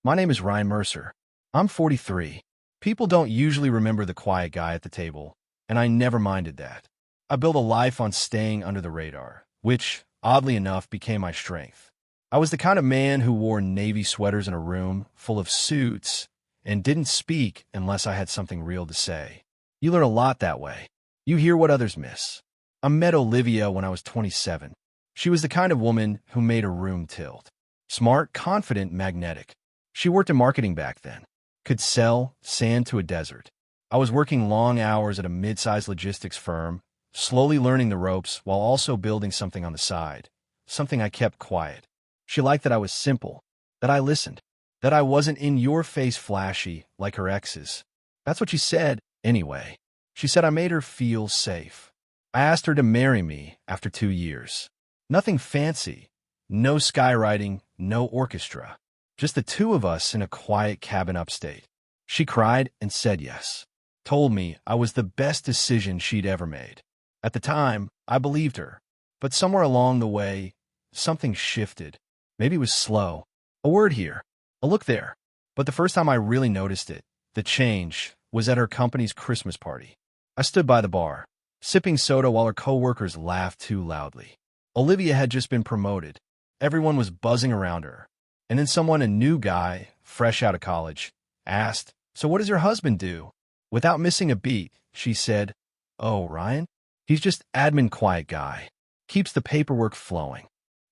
My name is Ryan Mercer. I'm 43. People don't usually remember the quiet guy at the table, and I never minded that. I built a life on staying under the radar, which, oddly enough, became my strength. I was the kind of man who wore navy sweaters in a room full of suits and didn't speak unless I had something real to say. You learn a lot that way. You hear what others miss. I met Olivia when I was 27. She was the kind of woman who made a room tilt. Smart, confident, magnetic. She worked in marketing back then. Could sell sand to a desert. I was working long hours at a mid-sized logistics firm, slowly learning the ropes while also building something on the side, something I kept quiet. She liked that I was simple, that I listened, that I wasn't in-your-face flashy like her exes. That's what she said, anyway. She said I made her feel safe. I asked her to marry me after 2 years. Nothing fancy, no skywriting, no orchestra. Just the two of us in a quiet cabin upstate. She cried and said yes. Told me I was the best decision she'd ever made. At the time, I believed her. But somewhere along the way, something shifted. Maybe it was slow. A word here, a look there. But the first time I really noticed it, the change, was at her company's Christmas party. I stood by the bar, sipping soda while her coworkers laughed too loudly. Olivia had just been promoted. Everyone was buzzing around her. And then someone, a new guy, fresh out of college, asked, "So what does your husband do?" Without missing a beat, she said, "Oh, Ryan? He's just admin quiet guy. Keeps the paperwork flowing."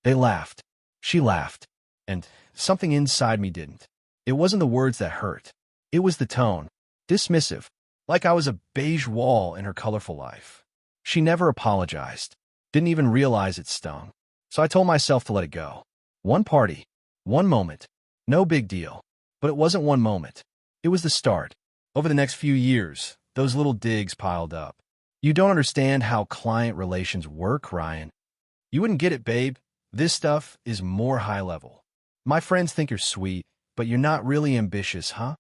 They laughed. She laughed. And something inside me didn't. It wasn't the words that hurt. It was the tone. Dismissive. Like I was a beige wall in her colorful life. She never apologized. Didn't even realize it stung. So I told myself to let it go. One party. One moment. No big deal. But it wasn't one moment. It was the start. Over the next few years, those little digs piled up. "You don't understand how client relations work, Ryan. You wouldn't get it, babe. This stuff is more high level. My friends think you're sweet, but you're not really ambitious, huh?"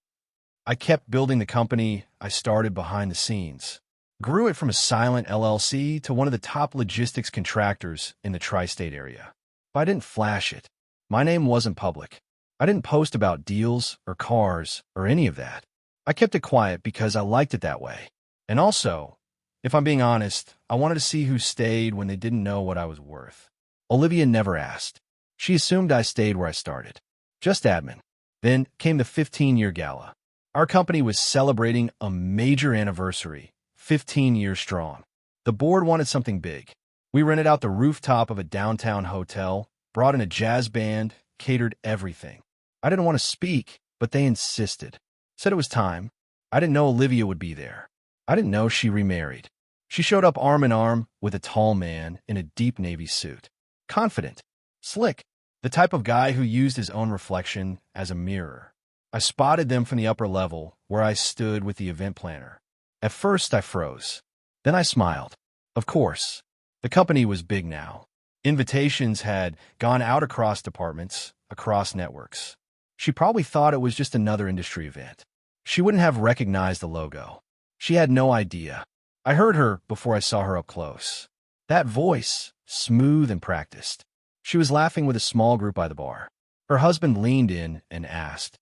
I kept building the company I started behind the scenes. Grew it from a silent LLC to one of the top logistics contractors in the tri-state area. But I didn't flash it. My name wasn't public. I didn't post about deals or cars or any of that. I kept it quiet because I liked it that way. And also, if I'm being honest, I wanted to see who stayed when they didn't know what I was worth. Olivia never asked. She assumed I stayed where I started. Just admin. Then came the 15-year gala. Our company was celebrating a major anniversary, 15 years strong. The board wanted something big. We rented out the rooftop of a downtown hotel, brought in a jazz band, catered everything. I didn't want to speak, but they insisted. Said it was time. I didn't know Olivia would be there. I didn't know she remarried. She showed up arm in arm with a tall man in a deep navy suit. Confident. Slick. The type of guy who used his own reflection as a mirror. I spotted them from the upper level, where I stood with the event planner. At first, I froze. Then I smiled. Of course. The company was big now. Invitations had gone out across departments, across networks. She probably thought it was just another industry event. She wouldn't have recognized the logo. She had no idea. I heard her before I saw her up close. That voice, smooth and practiced. She was laughing with a small group by the bar. Her husband leaned in and asked,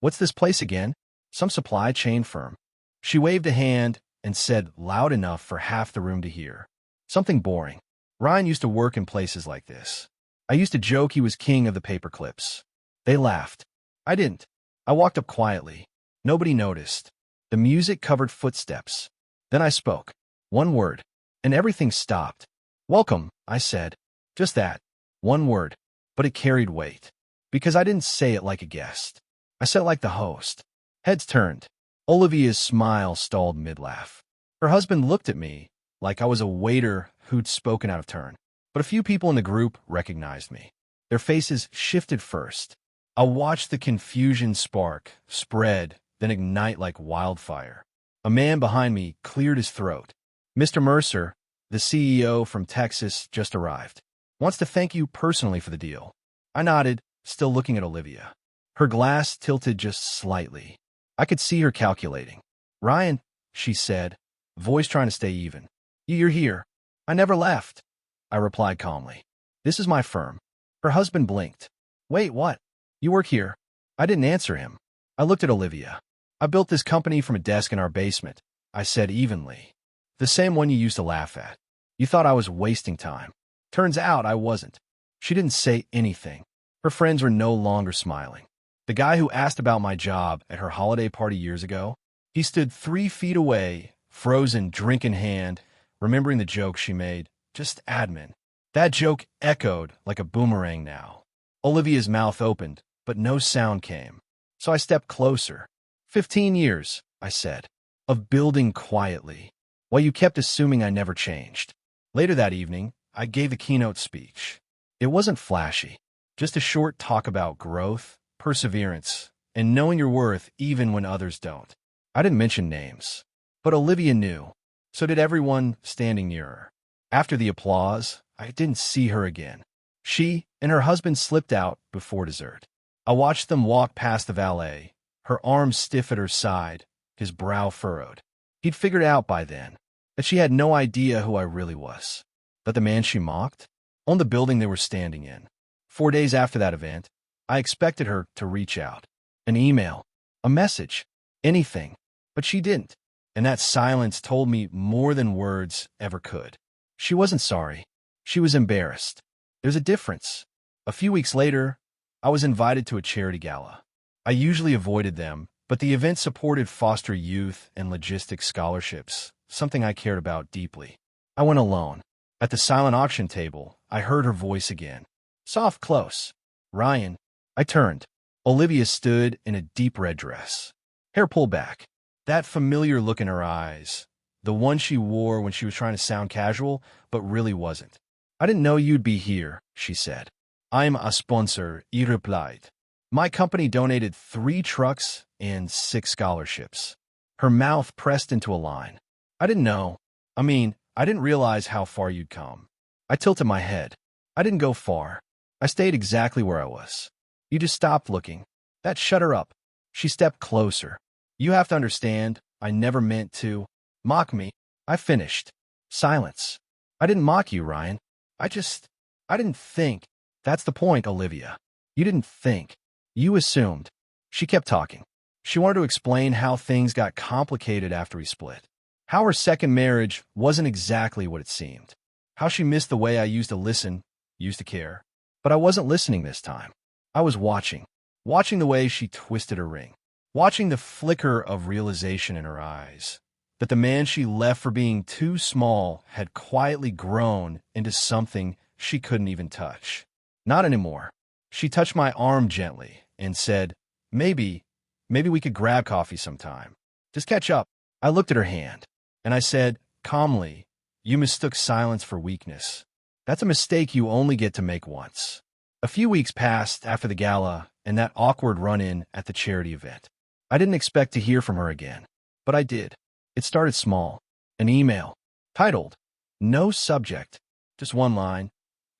"What's this place again?" "Some supply chain firm." She waved a hand and said loud enough for half the room to hear. "Something boring. Ryan used to work in places like this." I used to joke he was king of the paper clips. They laughed. I didn't. I walked up quietly. Nobody noticed. The music covered footsteps. Then I spoke. One word. And everything stopped. "Welcome," I said. Just that. One word. But it carried weight. Because I didn't say it like a guest. I said it like the host. Heads turned. Olivia's smile stalled mid-laugh. Her husband looked at me like I was a waiter who'd spoken out of turn. But a few people in the group recognized me. Their faces shifted first. I watched the confusion spark, spread, then ignite like wildfire. A man behind me cleared his throat. "Mr. Mercer, the CEO from Texas, just arrived. Wants to thank you personally for the deal." I nodded, still looking at Olivia. Her glass tilted just slightly. I could see her calculating. "Ryan," she said, voice trying to stay even. "You're here." "I never left," I replied calmly. "This is my firm." Her husband blinked. "Wait, what? You work here?" I didn't answer him. I looked at Olivia. I built this company from a desk in our basement, I said evenly. The same one you used to laugh at. You thought I was wasting time. Turns out I wasn't. She didn't say anything. Her friends were no longer smiling. The guy who asked about my job at her holiday party years ago, he stood 3 feet away, frozen, drink in hand, remembering the joke she made. Just admin. That joke echoed like a boomerang now. Olivia's mouth opened, but no sound came. So I stepped closer. 15 years, I said, of building quietly, while you kept assuming I never changed. Later that evening, I gave a keynote speech. It wasn't flashy, just a short talk about growth, perseverance, and knowing your worth even when others don't. I didn't mention names, but Olivia knew. So did everyone standing near her. After the applause, I didn't see her again. She and her husband slipped out before dessert. I watched them walk past the valet, her arms stiff at her side, his brow furrowed. He'd figured out by then that she had no idea who I really was. That the man she mocked owned the building they were standing in. 4 days after that event, I expected her to reach out. An email, a message, anything. But she didn't. And that silence told me more than words ever could. She wasn't sorry. She was embarrassed. There's a difference. A few weeks later, I was invited to a charity gala. I usually avoided them, but the event supported foster youth and logistics scholarships, something I cared about deeply. I went alone. At the silent auction table, I heard her voice again. Soft, close. Ryan. I turned. Olivia stood in a deep red dress. Hair pulled back. That familiar look in her eyes. The one she wore when she was trying to sound casual, but really wasn't. I didn't know you'd be here, she said. I'm a sponsor, he replied. My company donated 3 trucks and 6 scholarships. Her mouth pressed into a line. I didn't know. I didn't realize how far you'd come. I tilted my head. I didn't go far. I stayed exactly where I was. You just stopped looking. That shut her up. She stepped closer. You have to understand, I never meant to mock me. I finished. Silence. I didn't mock you, Ryan. I didn't think. That's the point, Olivia. You didn't think. You assumed. She kept talking. She wanted to explain how things got complicated after we split. How her second marriage wasn't exactly what it seemed. How she missed the way I used to listen, used to care. But I wasn't listening this time. I was watching. Watching the way she twisted her ring. Watching the flicker of realization in her eyes. That the man she left for being too small had quietly grown into something she couldn't even touch. Not anymore. She touched my arm gently and said, Maybe we could grab coffee sometime. Just catch up. I looked at her hand, and I said, calmly, you mistook silence for weakness. That's a mistake you only get to make once. A few weeks passed after the gala and that awkward run-in at the charity event. I didn't expect to hear from her again, but I did. It started small. An email, titled, No subject, just one line.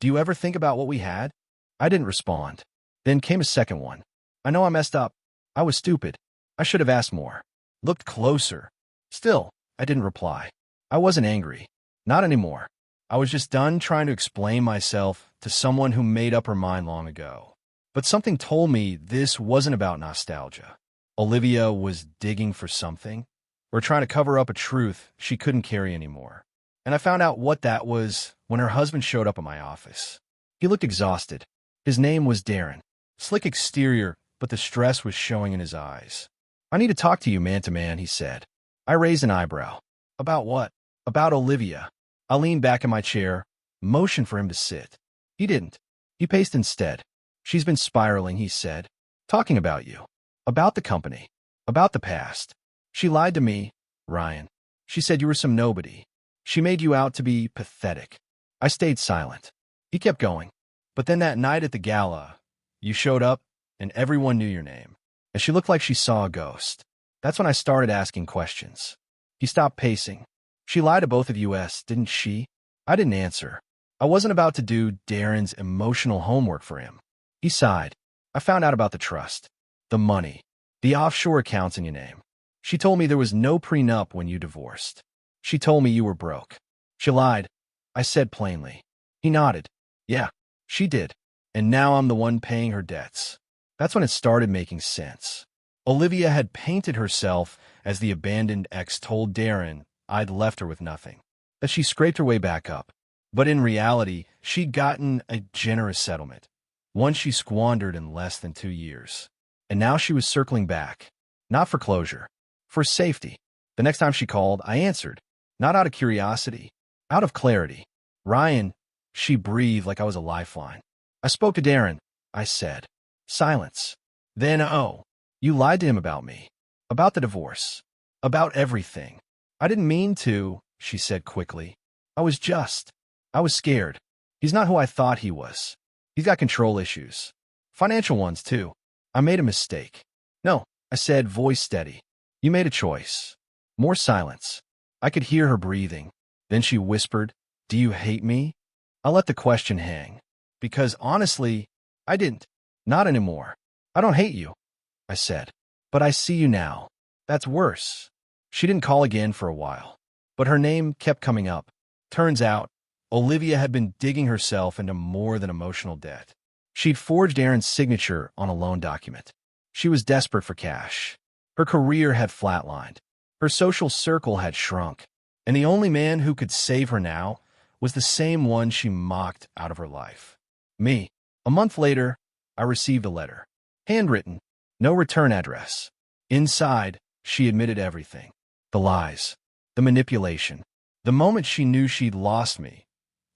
Do you ever think about what we had? I didn't respond. Then came a second one. I know I messed up. I was stupid. I should have asked more. Looked closer. Still, I didn't reply. I wasn't angry. Not anymore. I was just done trying to explain myself to someone who made up her mind long ago. But something told me this wasn't about nostalgia. Olivia was digging for something, or trying to cover up a truth she couldn't carry anymore. And I found out what that was when her husband showed up at my office. He looked exhausted. His name was Darren. Slick exterior, but the stress was showing in his eyes. I need to talk to you man to man, he said. I raised an eyebrow. About what? About Olivia. I leaned back in my chair, motioned for him to sit. He didn't. He paced instead. She's been spiraling, he said. Talking about you. About the company. About the past. She lied to me, Ryan. She said you were some nobody. She made you out to be pathetic. I stayed silent. He kept going. But then that night at the gala, you showed up, and everyone knew your name. And she looked like she saw a ghost. That's when I started asking questions. He stopped pacing. She lied to both of you, didn't she? I didn't answer. I wasn't about to do Darren's emotional homework for him. He sighed. I found out about the trust, the money, the offshore accounts in your name. She told me there was no prenup when you divorced. She told me you were broke. She lied. I said plainly. He nodded. Yeah, she did. And now I'm the one paying her debts. That's when it started making sense. Olivia had painted herself as the abandoned ex told Darren I'd left her with nothing, that she scraped her way back up. But in reality, she'd gotten a generous settlement, one she squandered in less than 2 years. And now she was circling back, not for closure, for safety. The next time she called, I answered, not out of curiosity, out of clarity. Ryan, she breathed like I was a lifeline. I spoke to Darren, I said. Silence. Then, oh, you lied to him about me, about the divorce, about everything. I didn't mean to, she said quickly. I was scared. He's not who I thought he was. He's got control issues. Financial ones, too. I made a mistake. No, I said, voice steady. You made a choice. More silence. I could hear her breathing. Then she whispered, do you hate me? I let the question hang. Because honestly, I didn't. Not anymore. I don't hate you, I said. But I see you now. That's worse. She didn't call again for a while. But her name kept coming up. Turns out, Olivia had been digging herself into more than emotional debt. She'd forged Aaron's signature on a loan document. She was desperate for cash. Her career had flatlined. Her social circle had shrunk. And the only man who could save her now was the same one she mocked out of her life. Me. A month later, I received a letter. Handwritten. No return address. Inside, she admitted everything. The lies. The manipulation. The moment she knew she'd lost me.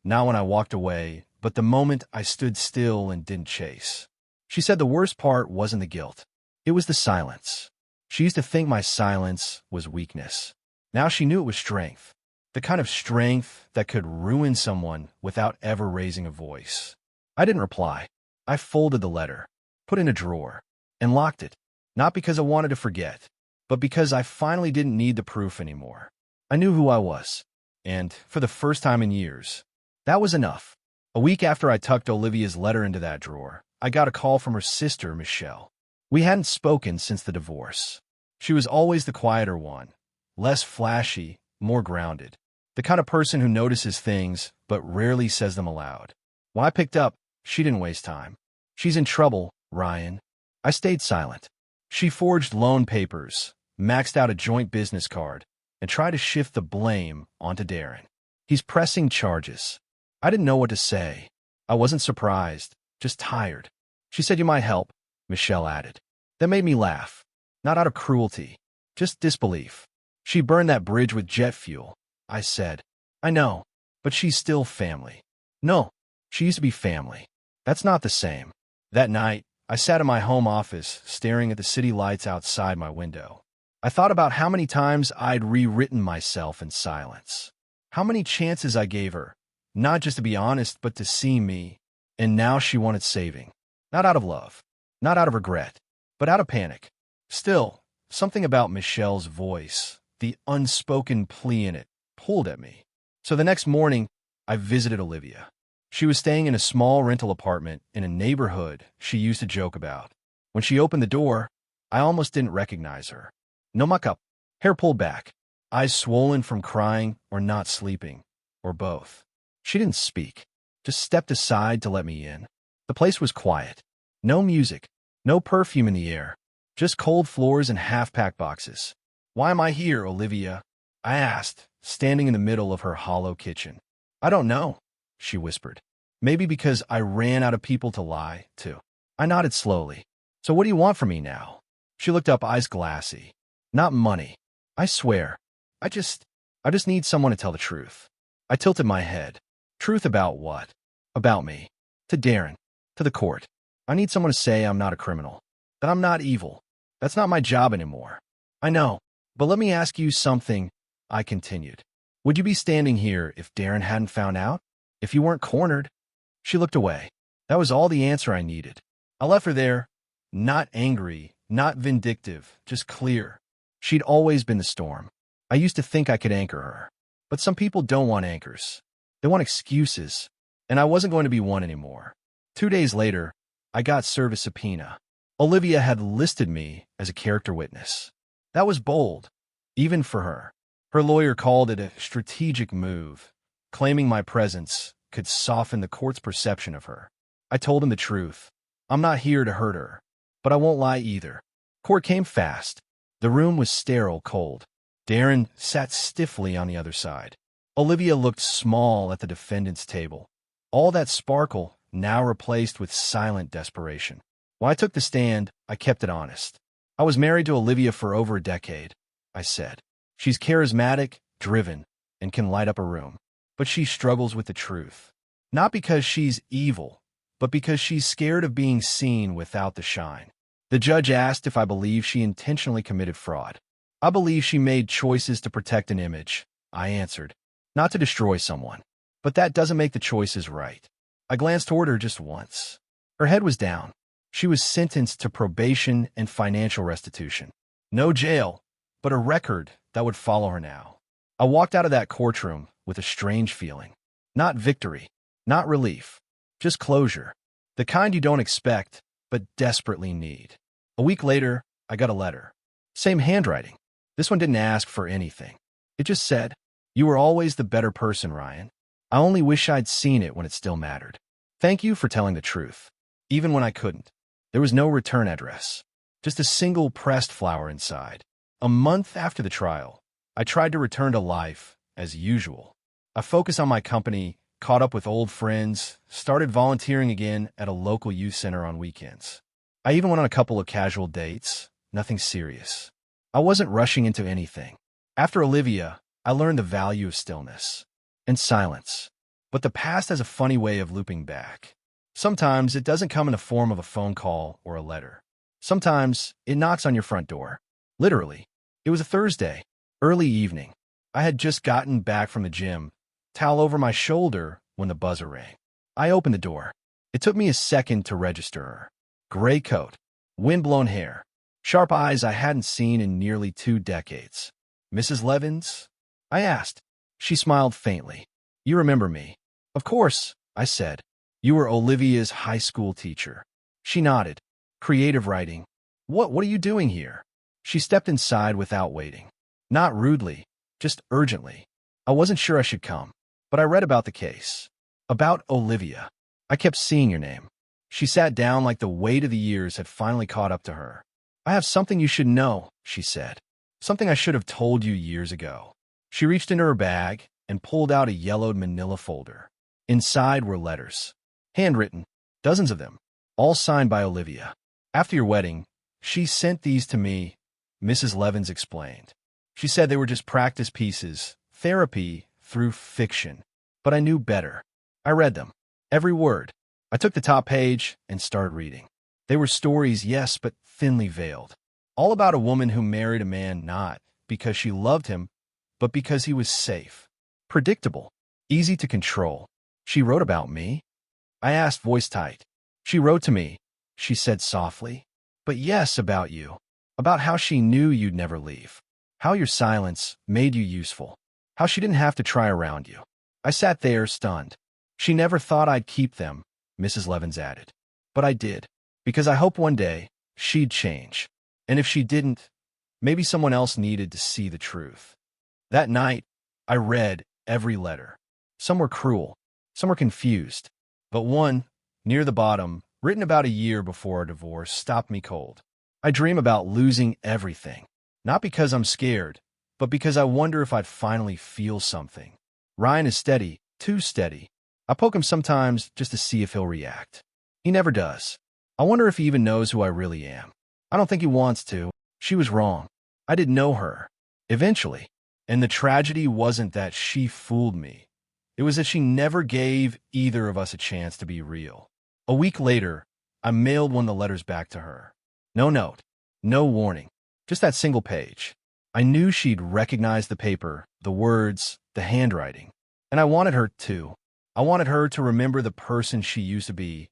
Not when I walked away, but the moment I stood still and didn't chase. She said the worst part wasn't the guilt. It was the silence. She used to think my silence was weakness. Now she knew it was strength. The kind of strength that could ruin someone without ever raising a voice. I didn't reply. I folded the letter, put it in a drawer, and locked it. Not because I wanted to forget, but because I finally didn't need the proof anymore. I knew who I was. And, for the first time in years, that was enough. A week after I tucked Olivia's letter into that drawer, I got a call from her sister, Michelle. We hadn't spoken since the divorce. She was always the quieter one, less flashy, more grounded. The kind of person who notices things but rarely says them aloud. When I picked up, she didn't waste time. She's in trouble, Ryan. I stayed silent. She forged loan papers, maxed out a joint business card, and tried to shift the blame onto Darren. He's pressing charges. I didn't know what to say. I wasn't surprised, just tired. She said you might help, Michelle added. That made me laugh. Not out of cruelty, just disbelief. She burned that bridge with jet fuel, I said. I know, but she's still family. No, she used to be family. That's not the same. That night, I sat in my home office, staring at the city lights outside my window. I thought about how many times I'd rewritten myself in silence. How many chances I gave her, not just to be honest, but to see me. And now she wanted saving. Not out of love, not out of regret, but out of panic. Still, something about Michelle's voice, the unspoken plea in it, pulled at me. So the next morning, I visited Olivia. She was staying in a small rental apartment in a neighborhood she used to joke about. When she opened the door, I almost didn't recognize her. No muck-up, hair pulled back, eyes swollen from crying or not sleeping, or both. She didn't speak, just stepped aside to let me in. The place was quiet. No music, no perfume in the air, just cold floors and half-packed boxes. Why am I here, Olivia? I asked, standing in the middle of her hollow kitchen. I don't know, she whispered. Maybe because I ran out of people to lie to. I nodded slowly. So what do you want from me now? She looked up, eyes glassy. Not money. I swear. I just need someone to tell the truth. I tilted my head. Truth about what? About me. To Darren. To the court. I need someone to say I'm not a criminal. That I'm not evil. That's not my job anymore. I know. But let me ask you something, I continued. Would you be standing here if Darren hadn't found out? If you weren't cornered? She looked away. That was all the answer I needed. I left her there, not angry, not vindictive, just clear. She'd always been the storm. I used to think I could anchor her. But some people don't want anchors. They want excuses. And I wasn't going to be one anymore. 2 days later, I got served a subpoena. Olivia had listed me as a character witness. That was bold, even for her. Her lawyer called it a strategic move, claiming my presence could soften the court's perception of her. I told him the truth. I'm not here to hurt her, But I won't lie either. Court came fast. The room was sterile cold. Darren sat stiffly on the other side. Olivia looked small at the defendant's table. All that sparkle now replaced with silent desperation. When I took the stand, I kept it honest. I was married to Olivia for over a decade, I said. She's charismatic, driven, and can light up a room. But she struggles with the truth. Not because she's evil, but because she's scared of being seen without the shine. The judge asked if I believe she intentionally committed fraud. I believe she made choices to protect an image, I answered, not to destroy someone. But that doesn't make the choices right. I glanced toward her just once. Her head was down. She was sentenced to probation and financial restitution. No jail, but a record that would follow her now. I walked out of that courtroom with a strange feeling. Not victory, not relief, just closure. The kind you don't expect, but desperately need. A week later, I got a letter. Same handwriting. This one didn't ask for anything. It just said, "You were always the better person, Ryan. I only wish I'd seen it when it still mattered. Thank you for telling the truth, even when I couldn't." There was no return address, just a single pressed flower inside. A month after the trial, I tried to return to life as usual. I focused on my company, caught up with old friends, started volunteering again at a local youth center on weekends. I even went on a couple of casual dates, nothing serious. I wasn't rushing into anything. After Olivia, I learned the value of stillness and silence. But the past has a funny way of looping back. Sometimes it doesn't come in the form of a phone call or a letter. Sometimes it knocks on your front door. Literally. It was a Thursday, early evening. I had just gotten back from the gym, towel over my shoulder when the buzzer rang. I opened the door. It took me a second to register her. Gray coat, wind-blown hair, sharp eyes I hadn't seen in nearly 2 decades. "Mrs. Levins?" I asked. She smiled faintly. "You remember me?" "Of course," I said. "You were Olivia's high school teacher." She nodded. "Creative writing. What are you doing here?" She stepped inside without waiting. Not rudely, just urgently. I wasn't sure I should come, but I read about the case. About Olivia. I kept seeing your name. She sat down like the weight of the years had finally caught up to her. "I have something you should know," she said. "Something I should have told you years ago." She reached into her bag and pulled out a yellowed manila folder. Inside were letters. Handwritten, dozens of them, all signed by Olivia. "After your wedding, she sent these to me," Mrs. Levins explained. "She said they were just practice pieces, therapy through fiction. But I knew better. I read them. Every word. I took the top page and started reading. They were stories, yes, but thinly veiled. All about a woman who married a man not because she loved him, but because he was safe. Predictable. Easy to control. She wrote about me?" I asked, voice tight. "She wrote to me," she said softly. "But yes, about you. About how she knew you'd never leave. How your silence made you useful. How she didn't have to try around you." I sat there, stunned. "She never thought I'd keep them," Mrs. Levins added. "But I did, because I hoped one day she'd change. And if she didn't, maybe someone else needed to see the truth." That night, I read every letter. Some were cruel, some were confused. But one, near the bottom, written about a year before our divorce, stopped me cold. "I dream about losing everything. Not because I'm scared, but because I wonder if I'd finally feel something. Ryan is steady, too steady. I poke him sometimes just to see if he'll react. He never does. I wonder if he even knows who I really am. I don't think he wants to. She was wrong. I didn't know her. Eventually. And the tragedy wasn't that she fooled me. It was that she never gave either of us a chance to be real." A week later, I mailed one of the letters back to her. No note, no warning, just that single page. I knew she'd recognize the paper, the words, the handwriting. And I wanted her to. I wanted her to remember the person she used to be,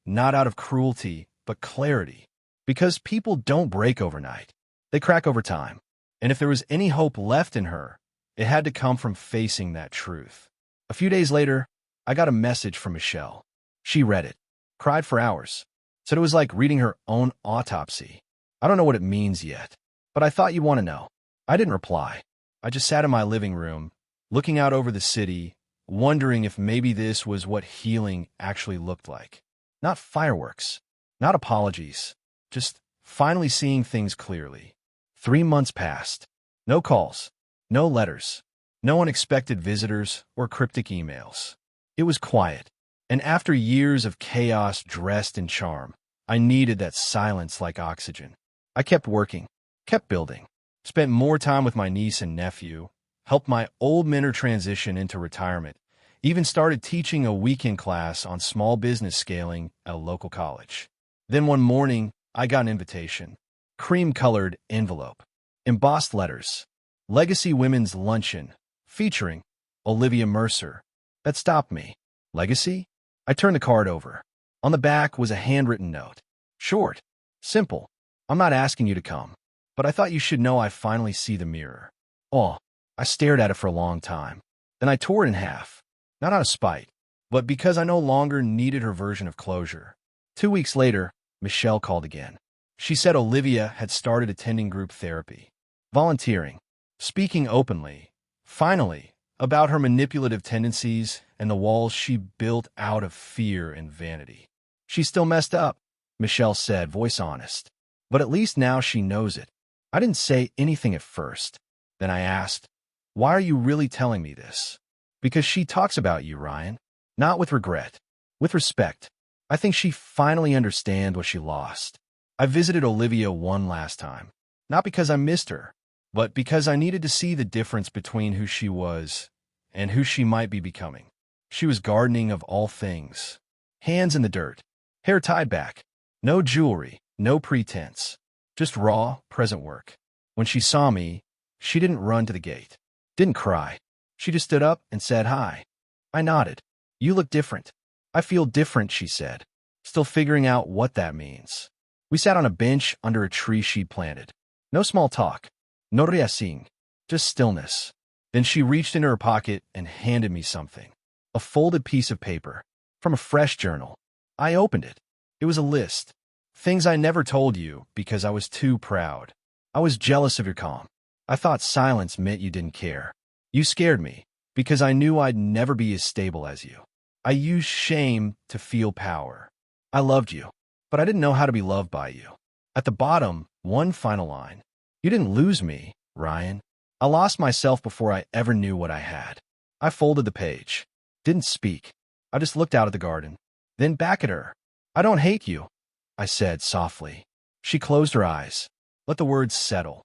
not out of cruelty, but clarity. Because people don't break overnight. They crack over time. And if there was any hope left in her, it had to come from facing that truth. A few days later, I got a message from Michelle. She read it, cried for hours, said it was like reading her own autopsy. I don't know what it means yet, but I thought you'd want to know. I didn't reply. I just sat in my living room, looking out over the city, wondering if maybe this was what healing actually looked like. Not fireworks, not apologies, just finally seeing things clearly. 3 months passed. No calls, no letters, no unexpected visitors or cryptic emails. It was quiet, and after years of chaos dressed in charm, I needed that silence like oxygen. I kept working, kept building, spent more time with my niece and nephew, helped my old mentor transition into retirement, even started teaching a weekend class on small business scaling at a local college. Then one morning, I got an invitation. Cream-colored envelope. Embossed letters. Legacy Women's Luncheon, featuring Olivia Mercer. That stopped me. Legacy? I turned the card over. On the back was a handwritten note. Short. Simple. I'm not asking you to come, but I thought you should know I finally see the mirror. Oh, I stared at it for a long time. Then I tore it in half. Not out of spite, but because I no longer needed her version of closure. 2 weeks later, Michelle called again. She said Olivia had started attending group therapy, volunteering, speaking openly, finally, about her manipulative tendencies and the walls she built out of fear and vanity. She's still messed up, Michelle said, voice honest. But at least now she knows it. I didn't say anything at first. Then I asked, why are you really telling me this? Because she talks about you, Ryan. Not with regret, with respect. I think she finally understands what she lost. I visited Olivia one last time, not because I missed her, but because I needed to see the difference between who she was and who she might be becoming. She was gardening of all things. Hands in the dirt, hair tied back, no jewelry, no pretense, just raw, present work. When she saw me, she didn't run to the gate, didn't cry. She just stood up and said hi. I nodded. You look different. I feel different, she said, still figuring out what that means. We sat on a bench under a tree she'd planted. No small talk, no reacing, just stillness. Then she reached into her pocket and handed me something. A folded piece of paper, from a fresh journal. I opened it. It was a list. Things I never told you because I was too proud. I was jealous of your calm. I thought silence meant you didn't care. You scared me because I knew I'd never be as stable as you. I used shame to feel power. I loved you, but I didn't know how to be loved by you. At the bottom, one final line. You didn't lose me, Ryan. I lost myself before I ever knew what I had. I folded the page. Didn't speak. I just looked out at the garden. Then back at her. I don't hate you, I said softly. She closed her eyes. Let the words settle.